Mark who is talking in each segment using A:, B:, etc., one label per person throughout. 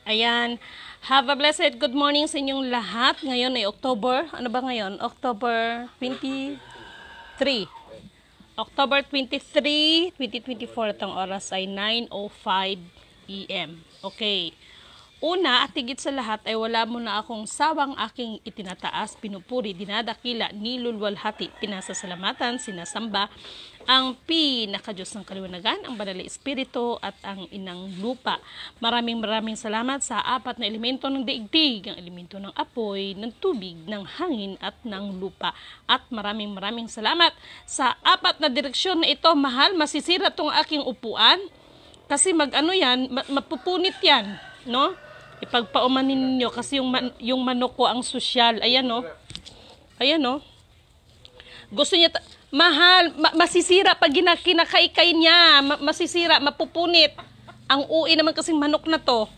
A: Ayan. Have a blessed good morning sa inyong lahat. Ngayon ay October. Ano ba ngayon? October 23. October 23, 2024. At ang oras ay 9:05 PM. Okay. Una at higit sa lahat ay wala mo na akong sawang aking itinataas, pinupuri, dinadakila, nilulwalhati, pinasasalamatan, sinasamba ang pinakadiyos ng kaliwanagan, ang banal na espiritu at ang inang lupa. Maraming salamat sa apat na elemento ng daigdig, ang elemento ng apoy, ng tubig, ng hangin at ng lupa. At maraming salamat sa apat na direksyon na ito. Mahal, masisira tong aking upuan kasi mapupunit yan, no? Ipagpaumanin ninyo kasi yung manok ko ang sosyal. Ayan, no? Ayan, no? Gusto niya, mahal, masisira pag kinakaykay niya. Masisira, mapupunit. Ang ui naman kasing manok na to.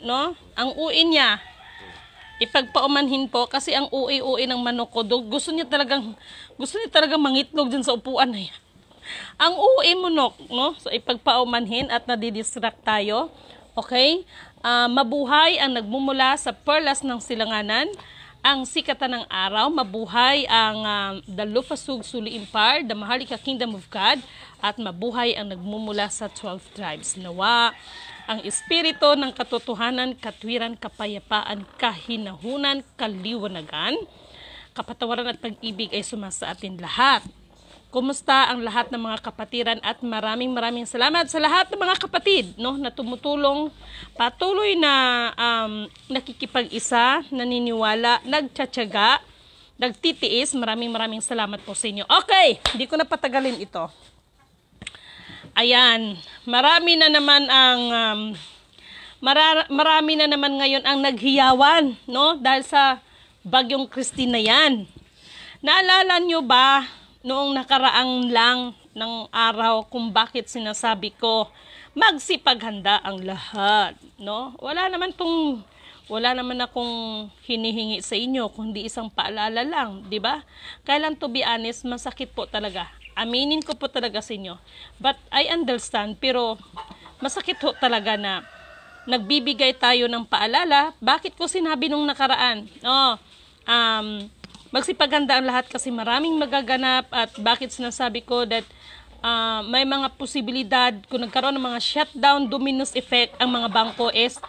A: No? Ang ui niya. Ipagpaumanhin po kasi ang ui ng manok ko, gusto niya talagang mangitlog dyan sa upuan na yan. Ang ui manok, no? So ipagpaumanhin at nadidistract tayo. Okay? Mabuhay ang nagmumula sa perlas ng silanganan, ang sikatan ng araw, mabuhay ang the Lufasug Suli Empire, the Maharlika Kingdom of God, at mabuhay ang nagmumula sa 12 tribes. Nawa ang espiritu ng katotohanan, katwiran, kapayapaan, kahinahunan, kaliwanagan, kapatawaran at pag-ibig ay sumasa atin lahat. Kumusta ang lahat ng mga kapatiran at maraming salamat sa lahat ng mga kapatid, no, na tumutulong, patuloy na nakikipag-isa, naniniwala, nagtsatsaga, nagtitiis. Maraming salamat po sa inyo. Okay, hindi ko na patagalin ito. Ayan, marami na naman ngayon ang naghiyawan, no, dahil sa bagyong Christine na yan. Naalala nyo ba noong nakaraang lang ng araw kung bakit sinasabi ko magsipaghanda ang lahat, no? Wala naman akong hinihingi sa inyo kundi isang paalala lang, di ba? Kailan, to be honest, masakit po talaga. Aminin ko po talaga sa inyo. But I understand, pero masakit po talaga na nagbibigay tayo ng paalala. Bakit ko sinabi nung nakaraan? Magsipaghanda ang lahat kasi maraming magaganap. At bakit sinasabi ko that may mga posibilidad kung nagkaroon ng mga shutdown, dominus effect ang mga bangko is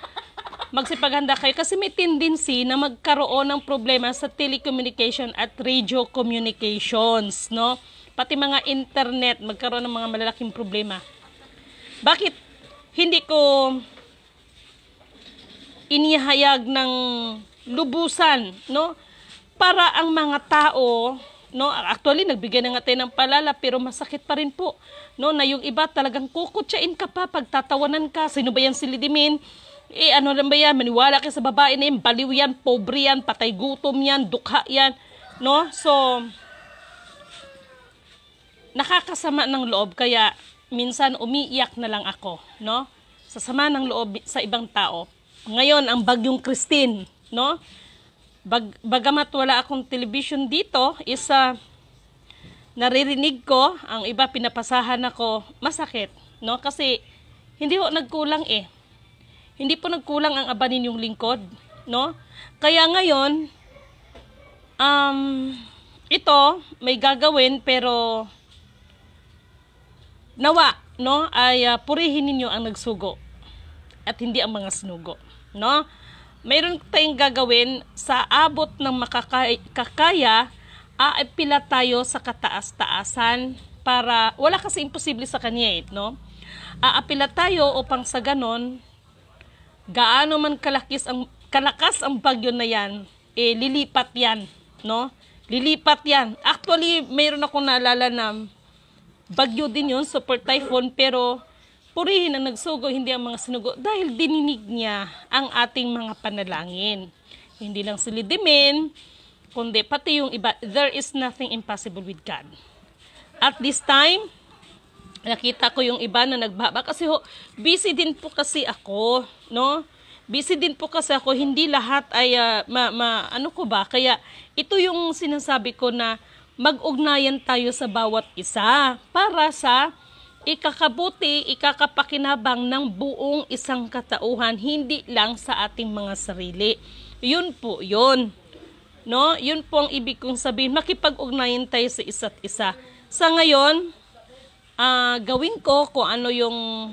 A: magsipaghanda kayo kasi may tendency na magkaroon ng problema sa telecommunication at radio communications, no? Pati mga internet, magkaroon ng mga malalaking problema. Bakit hindi ko inihayag ng lubusan, no? Para ang mga tao, no, actually nagbigay na nga tayo ng palala pero masakit pa rin po, no, na yung iba talagang kukutsain ka pa, pagtatawanan ka. Sino ba yan si Lidimin? Ano lang ba yan? Maniwala ka sa babae na yan, baliw yan, pobre yan, patay gutom yan, dukha yan, no? So nakakasama ng loob, kaya minsan umiiyak na lang ako, no? Sa sama ng loob sa ibang tao. Ngayon ang bagyong Christine, no? Bagamat wala akong television dito, naririnig ko, ang iba pinapasahan ako, masakit, no? Kasi hindi po nagkulang Hindi po nagkulang ang aba ninyong lingkod, no? Kaya ngayon, ito may gagawin pero nawa, no, ay purihin ninyo ang nagsugo at hindi ang mga sinugo, no? Mayroon tayong gagawin sa abot ng makakaya, aapila tayo sa kataas-taasan para, wala kasi imposible sa kanya, no? Aapila tayo upang sa ganon, gaano man kalakas ang bagyo na yan, lilipat yan, no? Lilipat yan. Actually, mayroon akong naalala na bagyo din yun, super typhoon, pero purihin ang nagsugo, hindi ang mga sinugo, dahil dininig niya ang ating mga panalangin. Hindi lang si Lidimin, kundi pati yung iba. There is nothing impossible with God. At this time, nakita ko yung iba na nagbaba kasi busy din po kasi ako, no? Busy din po kasi ako, hindi lahat ay kaya ito yung sinasabi ko na mag-ugnayan tayo sa bawat isa para sa ikakabuti, ikakapakinabang ng buong isang katauhan, hindi lang sa ating mga sarili. Yun po yun. No? Yun po ang ibig kong sabihin, makipag-ugnayan tayo sa isa't isa. Sa ngayon, gawin ko kung ano yung,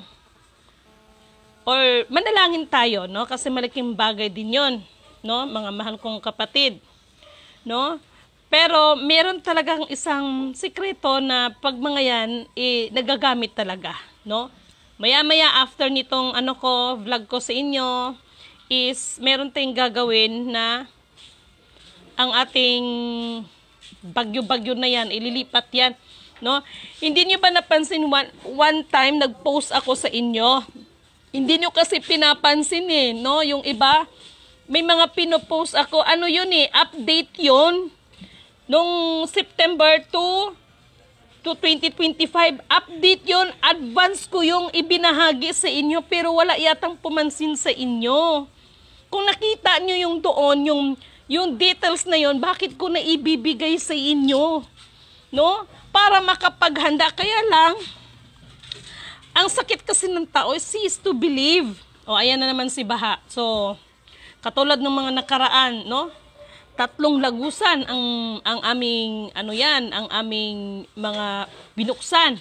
A: or manalangin tayo, no? Kasi malaking bagay din yun, no? Mga mahal kong kapatid, no? Pero meron talagang isang sikreto na pag mga yan, nagagamit talaga, no? Maya-maya after nitong vlog ko sa inyo, is meron tayong gagawin na ang ating bagyo-bagyo na yan, ililipat yan, no? Hindi nyo ba napansin one time nag-post ako sa inyo? Hindi nyo kasi pinapansin no? Yung iba, may mga pinopost ako, update yun. Nung September 2 to 2025, update yon, advance ko yung ibinahagi sa inyo, pero wala yatang pumansin sa inyo. Kung nakita nyo yung doon, yung details na yon, bakit ko na ibibigay sa inyo? No? Para makapaghanda. Kaya lang, ang sakit kasi ng tao is cease to believe. O, ayan na naman si Baha. So, katulad ng mga nakaraan, no? 3 lagusan ang aming ang aming mga binuksan.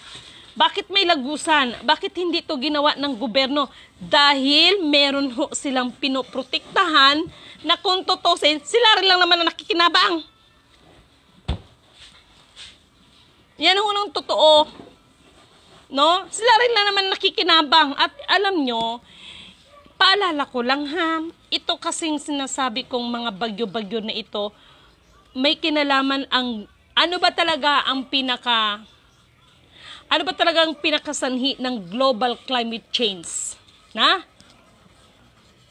A: Bakit may lagusan? Bakit hindi to ginawa ng gobyerno? Dahil meron silang pinoprotektahan na kung tutusin, sila rin lang naman na nakikinabang. Yan ang totoo. No? Sila rin lang naman nakikinabang. At alam nyo, paalala ko lang ha, ito kasing sinasabi kong mga bagyo-bagyo na ito, may kinalaman ano ba talaga ang pinakasanhi ng global climate change? Na?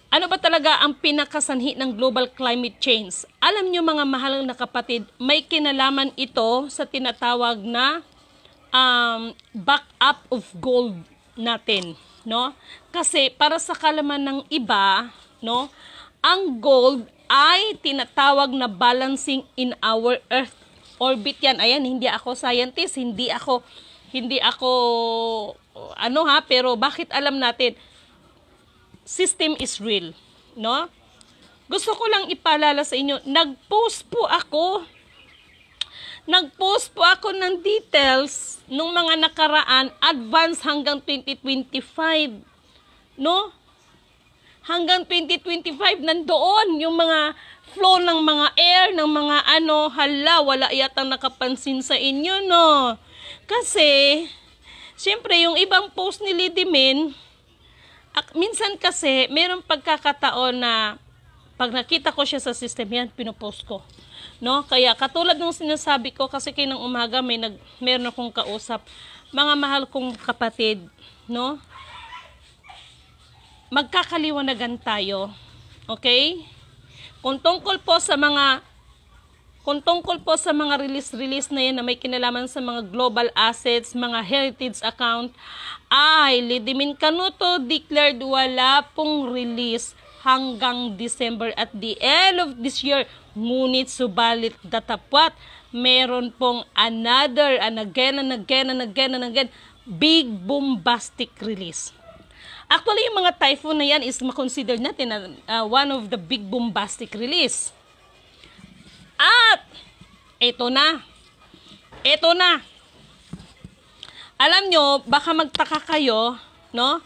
A: Ano ba talaga ang pinakasanhi ng global climate change? Alam nyo mga mahal na kapatid, may kinalaman ito sa tinatawag na backup of gold natin. No? Kasi para sa kalaman ng iba, no, ang gold ay tinatawag na balancing in our earth orbit yan. Ayan, hindi ako scientist, hindi ako pero bakit alam natin? System is real, no? Gusto ko lang ipaalala sa inyo, nag-post po ako ng details nung mga nakaraan, advance hanggang 2025. No? Hanggang 2025, nandoon yung mga flow ng mga air, ng mga wala yatang nakapansin sa inyo, no? Kasi, siyempre, yung ibang post ni Lady Min, minsan kasi, mayroong pagkakataon na pag nakita ko siya sa system yan, pinopost ko. No? Kaya katulad ng sinasabi ko, kasi kayo ng umaga meron akong kausap, mga mahal kong kapatid, no? Magkakaliwanagan tayo. Okay? Kung tungkol po sa mga release na yan na may kinalaman sa mga global assets, mga heritage account, ay Lady Min Canuto declared wala pong release hanggang December at the end of this year. Ngunit subalit datapwat, meron pong another and again, big bombastic release. Actually, yung mga typhoon na yan is makonsider natin one of the big bombastic release. At ito na. Alam nyo, baka magtaka kayo, no?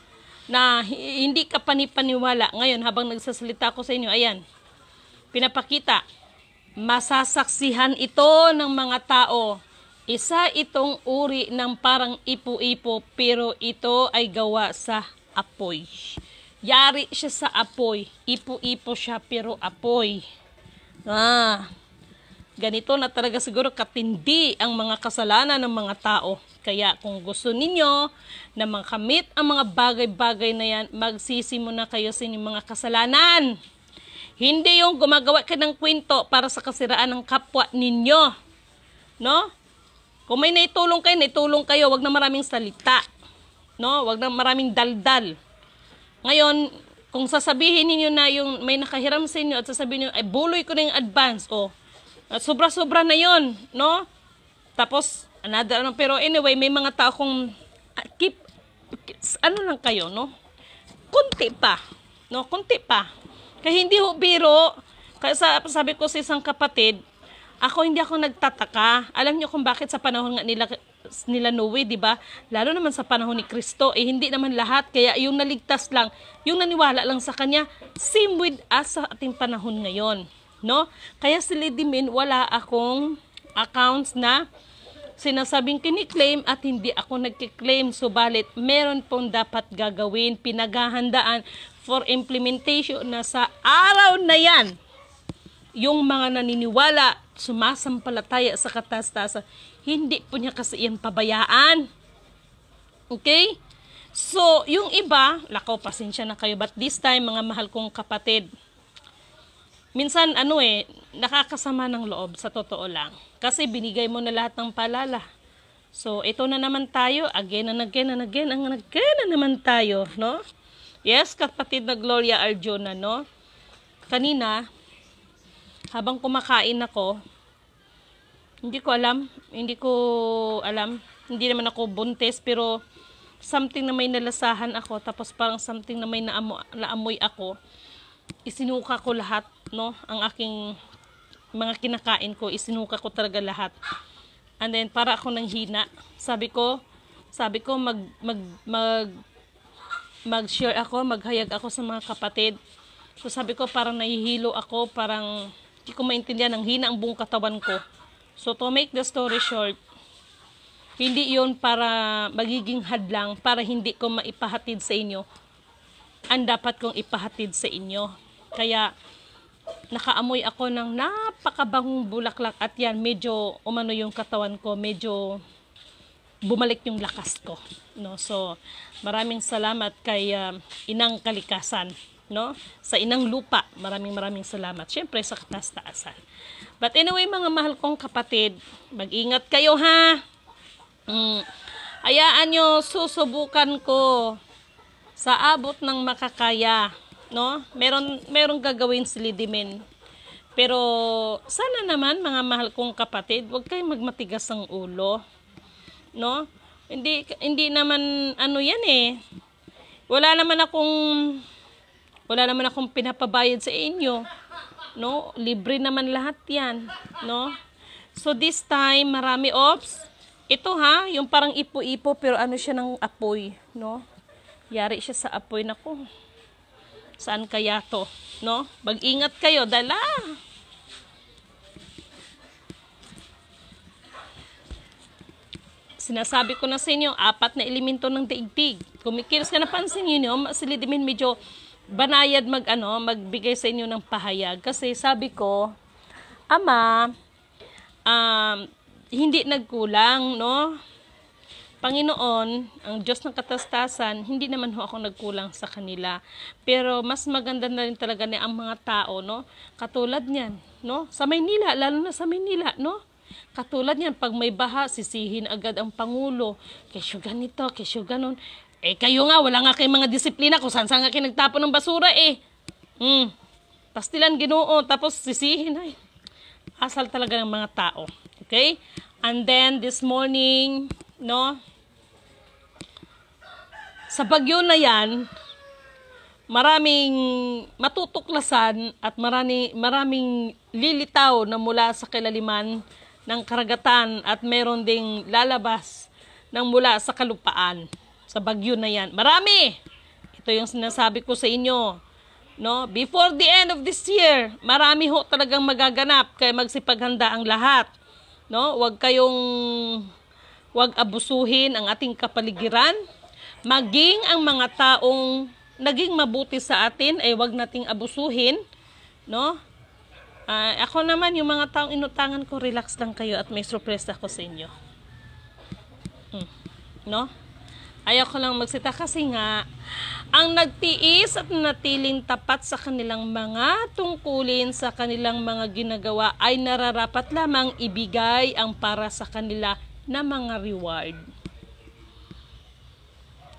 A: Na hindi ka panipaniwala. Ngayon, habang nagsasalita ko sa inyo, ayan, pinapakita. Masasaksihan ito ng mga tao. Isa itong uri ng parang ipo-ipo, pero ito ay gawa sa apoy. Yari siya sa apoy. Ipo-ipo siya, pero apoy. Ganito na talaga siguro katindi ang mga kasalanan ng mga tao. Kaya kung gusto ninyo na makamit ang mga bagay-bagay na yan, magsisi muna kayo sa inyong mga kasalanan. Hindi yung gumagawa ka ng kwento para sa kasiraan ng kapwa ninyo. No? Kung may naitulong kayo, wag na maraming salita. No? Wag na maraming daldal. Ngayon, kung sasabihin ninyo na yung may nakahiram sa inyo at sasabihin niyo ay buloy ko na yung advance, sobra-sobra na yon, no? Tapos, pero anyway, may mga tao kung keep, ano lang kayo, no? Kunti pa, no? Kunti pa. Kaya hindi ho biro. Kaya sabi ko sa isang kapatid, hindi ako nagtataka. Alam niyo kung bakit sa panahon nga nila Noe, di ba? Lalo naman sa panahon ni Kristo, hindi naman lahat. Kaya yung naligtas lang, yung naniwala lang sa kanya, same with us sa ating panahon ngayon, no? Kaya si Lady Min, wala akong accounts na sinasabing kiniklaim at hindi ako nagkiklaim. Subalit, meron pong dapat gagawin, pinaghahandaan for implementation na sa araw na yan, yung mga naniniwala, sumasampalataya sa kataas-taasan, hindi po niya kasi yan pabayaan. Okay? So, yung iba, lakaw, pasensya na kayo, but this time, mga mahal kong kapatid, minsan, nakakasama ng loob, sa totoo lang. Kasi binigay mo na lahat ng palala. So, ito na naman tayo, again and again and again, na naman tayo, no? Yes, kapatid na Gloria Arjuna, no? Kanina, habang kumakain ako, hindi ko alam, hindi naman ako buntis, pero something na may nalasahan ako, tapos parang something na may naamoy ako, isinuka ko lahat, no? Ang aking mga kinakain ko, isinuka ko talaga lahat. And then, para ako nang hina, sabi ko, mag-share ako, maghayag ako sa mga kapatid. So, sabi ko, parang nahihilo ako, parang hindi ko maintindihan, ang hina ang buong katawan ko. So, to make the story short, hindi yon para magiging hadlang, para hindi ko maipahatid sa inyo ang dapat kong ipahatid sa inyo. Kaya, nakaamoy ako ng napakabangong bulaklak at yan, medyo yung katawan ko, medyo bumalik yung lakas ko, no? So, maraming salamat kay Inang Kalikasan, no? Sa Inang Lupa, maraming salamat. Siyempre sa kataas-taasan. But anyway, mga mahal kong kapatid, mag-ingat kayo, ha? Hayaan nyo, susubukan ko sa abot ng makakaya, no? Meron gagawin si Lady Min. Pero sana naman, mga mahal kong kapatid, huwag kayong magmatigas ang ulo, no? Hindi naman yan eh. Wala naman akong pinapabayad sa inyo, no? Libre naman lahat 'yan, no? So this time, marami ito ha, yung parang ipo-ipo pero siya ng apoy, no? Yari siya sa apoy, nako. Saan kaya to, no? Mag-ingat kayo, dala. Sinasabi ko na sa inyo, 4 na elemento ng daigdig. Kumikilos ka, napansin niyo, si Lady Min medyo banayad magbigay sa inyo ng pahayag. Kasi sabi ko, Ama, hindi nagkulang, no? Panginoon, ang Diyos ng katastasan, hindi naman ako nagkulang sa kanila. Pero mas maganda na rin talaga na ang mga tao, no? Katulad niyan, no? Sa Maynila, lalo na sa Maynila, no? Katulad niyan, pag may baha, sisihin agad ang Pangulo. Kesyo ganito, kesyo ganon. Kayo nga, wala nga kayong mga disiplina kung saan nga kayo nagtapon ng basura, Pastilan Ginoo, tapos sisihin, asal talaga ng mga tao. Okay? And then, this morning, no? Sa bagyo na yan, maraming matutuklasan at maraming lilitaw na mula sa kilaliman ng karagatan at meron ding lalabas ng mula sa kalupaan. Sa bagyo na yan. Marami! Ito yung sinasabi ko sa inyo. No? Before the end of this year, marami ho talagang magaganap kaya magsipaghanda ang lahat. No? Huwag abusuhin ang ating kapaligiran. Maging ang mga taong naging mabuti sa atin ay huwag nating abusuhin. No? Ako naman, yung mga taong inutangan ko, relax lang kayo at may surprise ako sa inyo. No? Ayaw ko lang magsita kasi nga, ang nagtiis at natiling tapat sa kanilang mga tungkulin, sa kanilang mga ginagawa, ay nararapat lamang ibigay ang para sa kanila na mga reward.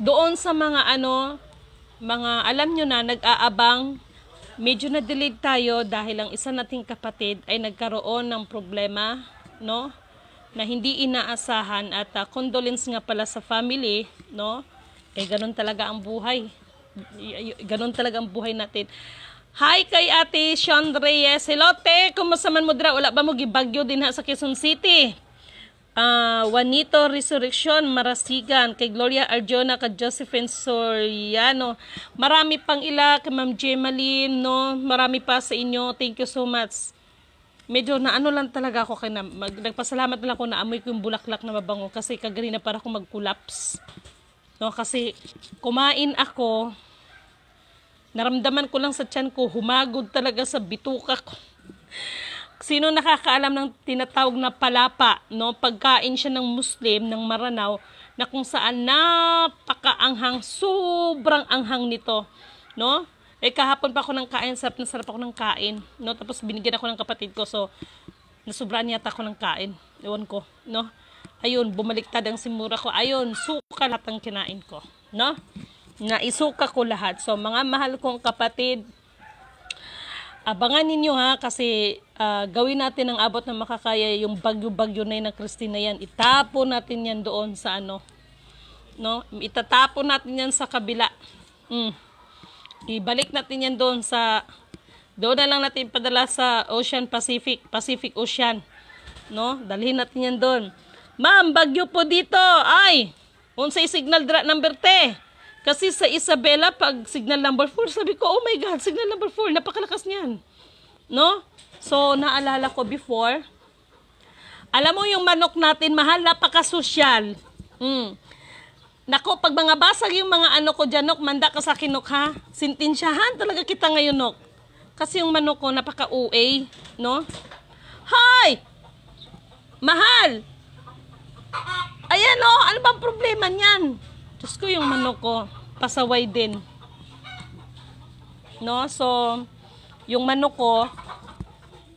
A: Doon sa mga alam nyo na, nag-aabang, medyo na-delayed tayo dahil ang isa nating kapatid ay nagkaroon ng problema, no? na hindi inaasahan at condolence nga pala sa family, no? Ganun talaga ang buhay. Ganun talaga ang buhay natin. Hi kay Ate Sean Reyes. Hello, te. Kumusta man mo dira? Wala ba mo gibagyo din ha sa Quezon City? Juanito Resurrection, Marasigan, kay Gloria Arjona, kay Josephine Soriano. Marami pang ila, kay Ma'am Gemaline, no? Marami pa sa inyo. Thank you so much. Medyo na ano lang talaga ako kay nagpasalamat lang ako na amoy ko yung bulaklak na mabango kasi kagani na para akong mag-collapse. No, kasi kumain ako, naramdaman ko lang sa tiyan ko, humagod talaga sa bituka ko. Sino nakakaalam ng tinatawag na palapa, no? Pagkain siya ng Muslim, ng Maranao, na kung saan napakaanghang, sobrang anghang nito, no? Kahapon pa ako ng kain, sarap na sarap ako ng kain, no? Tapos binigyan ako ng kapatid ko, so nasubrahan yata ako ng kain, ewan ko, no? Ayun, bumaliktad ang simura ko, ayun, suka lahat ang kinain ko, no? Naisuka ko lahat. So, mga mahal kong kapatid, abangan ninyo ha, kasi gawin natin ang abot na makakaya yung bagyo-bagyo na yun ng Christine na yan. Itapon natin yan doon sa ano, no? Itatapon natin yan sa kabila. Ibalik natin yan doon sa, doon na lang natin padala sa Ocean Pacific Ocean, no? Dalhin natin yan doon. Ma'am, bagyo po dito. Ay, unsay signal number 10. Kasi sa Isabela, pag signal number 4, sabi ko, oh my God, signal number 4, napakalakas niyan. No? So, naalala ko before, alam mo yung manok natin, mahal, napakasosyal. Nako, pag mga basag yung mga ano ko dyan, nok, manda ka sa kinok, ha? Sintensyahan talaga kita ngayon, nok. Kasi yung manok ko, napaka-OA, no? Hi! Mahal! Ayan, no? Ano bang problema niyan? Diyos ko, yung manok ko, pasaway din. No? So, yung manok ko,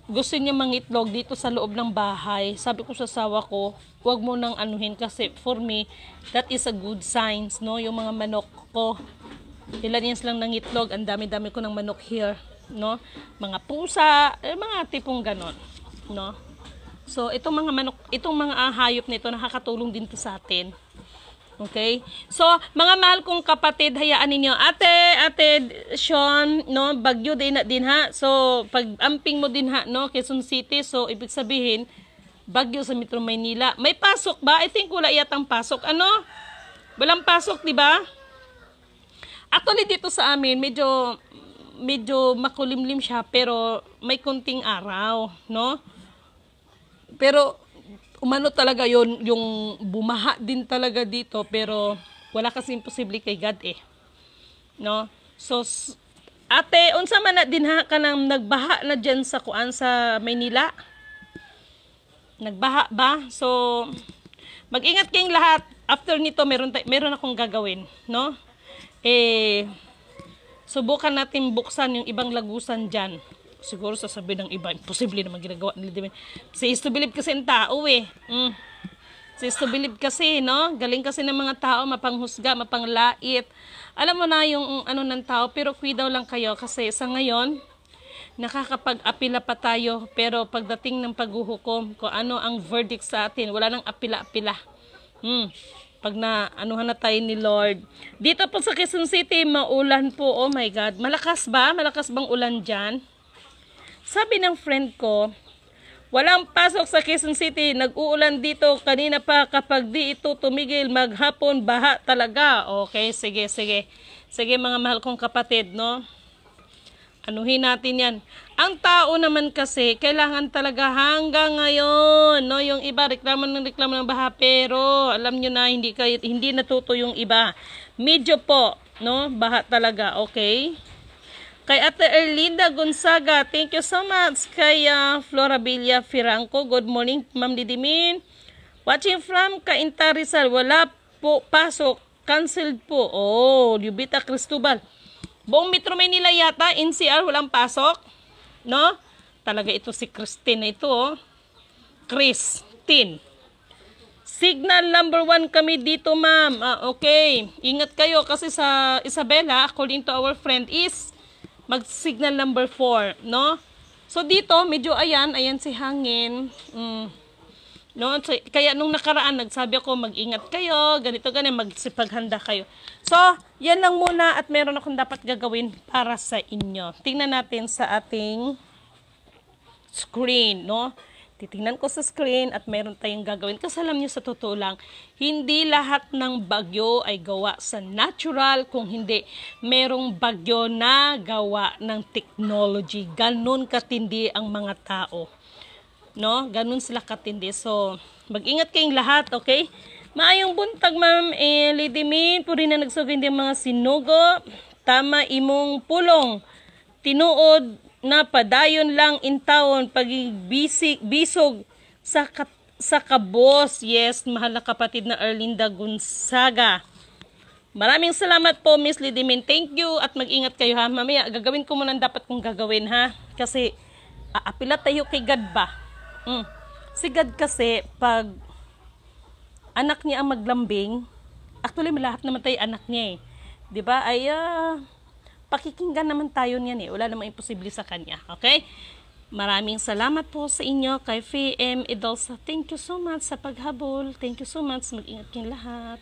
A: gusto niya mangitlog dito sa loob ng bahay. Sabi ko sa asawa ko, huwag mo nang anuhin kasi for me, that is a good signs, no? Yung mga manok ko, ilan yan silang nangitlog, ang dami-dami ko ng manok here, no? Mga pusa, mga tipong ganon, no? So, itong mga manok, itong mga hayop nito, nakakatulong din to sa atin. Okay? So, mga mahal kong kapatid, hayaan ninyo. Ate Sean, no, bagyo din ha. So, pag amping mo din ha, no, Quezon City. So, ibig sabihin, bagyo sa Metro Maynila. May pasok ba? I think wala yatang pasok. Ano? Walang pasok, di ba? Actually, dito sa amin, medyo makulimlim siya, pero may kunting araw, no? Pero, umano talaga yon yung bumaha din talaga dito, pero wala kasi imposible kay God no? So, ate, unsa man na din ha ka nang nagbaha na dyan sa kuan sa Maynila? Nagbaha ba? So, mag-ingat kayong lahat. After nito, meron akong gagawin, no? Subukan natin buksan yung ibang lagusan dyan. Siguro sasabihin ng iba, imposible naman ginagawa nila. Si is to believe kasi ang tao Si is to believe kasi, no? Galing kasi ng mga tao, mapanghusga, mapanglait. Alam mo na yung ano ng tao, pero daw lang kayo kasi sa ngayon, nakakapag-apila pa tayo. Pero pagdating ng paghuhukom, kung ano ang verdict sa atin, wala nang apila-apila. Pag na anuhan na tayo ni Lord. Dito po sa Quezon City, maulan po. Oh my God. Malakas ba? Malakas bang ulan dyan? Sabi ng friend ko, walang pasok sa Quezon City, nag-uulan dito kanina pa, kapag di ito tumigil, maghapon, baha talaga. Okay, sige. Sige mga mahal kong kapatid, no? Anuhin natin yan. Ang tao naman kasi, kailangan talaga hanggang ngayon, no? Yung iba, reklamo ng baha, pero alam nyo na, hindi natuto yung iba. Medyo po, no? Baha talaga, okay? Kay Ate Erlinda Gonzaga, thank you so much. Kay Florabilia Firanco, good morning, Ma'am Didimin. Watching from Cainta Rizal, wala po pasok, canceled po. Oh, Lubita Cristobal. Buong Metro Manila yata, NCR, walang pasok. No? Talaga ito si Christine na ito, oh. Christine. Signal number 1 kami dito, ma'am. Okay. Ingat kayo kasi sa Isabela, according to our friend, is mag-signal number 4, no? So, dito, medyo ayan si hangin. No? So, kaya nung nakaraan, nagsabi ako, mag-ingat kayo, ganito, ganyan, magsipaghanda kayo. So, yan lang muna at meron akong dapat gagawin para sa inyo. Tingnan natin sa ating screen, no? Titingnan ko sa screen at meron tayong gagawin. Kasi alam nyo, sa totoo lang, hindi lahat ng bagyo ay gawa sa natural. Kung hindi, merong bagyo na gawa ng technology. Ganon katindi ang mga tao. No? Ganun sila katindi. So, mag-ingat kayong lahat, okay? Maayong buntag, Ma'am Lady Min. Puri na nagsugin din mga sinugo. Tama imong pulong. Tinuod na padayon lang in taon. Bisog sa kabos. Yes, mahal na kapatid na Erlinda Gonzaga. Maraming salamat po, Miss Lady Min. Thank you at mag-ingat kayo, ha. Mamaya, gagawin ko muna dapat kong gagawin, ha. Kasi, aapila tayo kay God ba? Si God kasi, pag anak niya ang maglambing, actually, lahat naman tayo anak niya eh. Diba? Ay, pakikinggan naman tayo niyan eh. Wala namang imposible sa kanya. Okay? Maraming salamat po sa inyo kay FM Idolsa. Thank you so much sa paghabol. Thank you so much. Mag-ingat kayong lahat.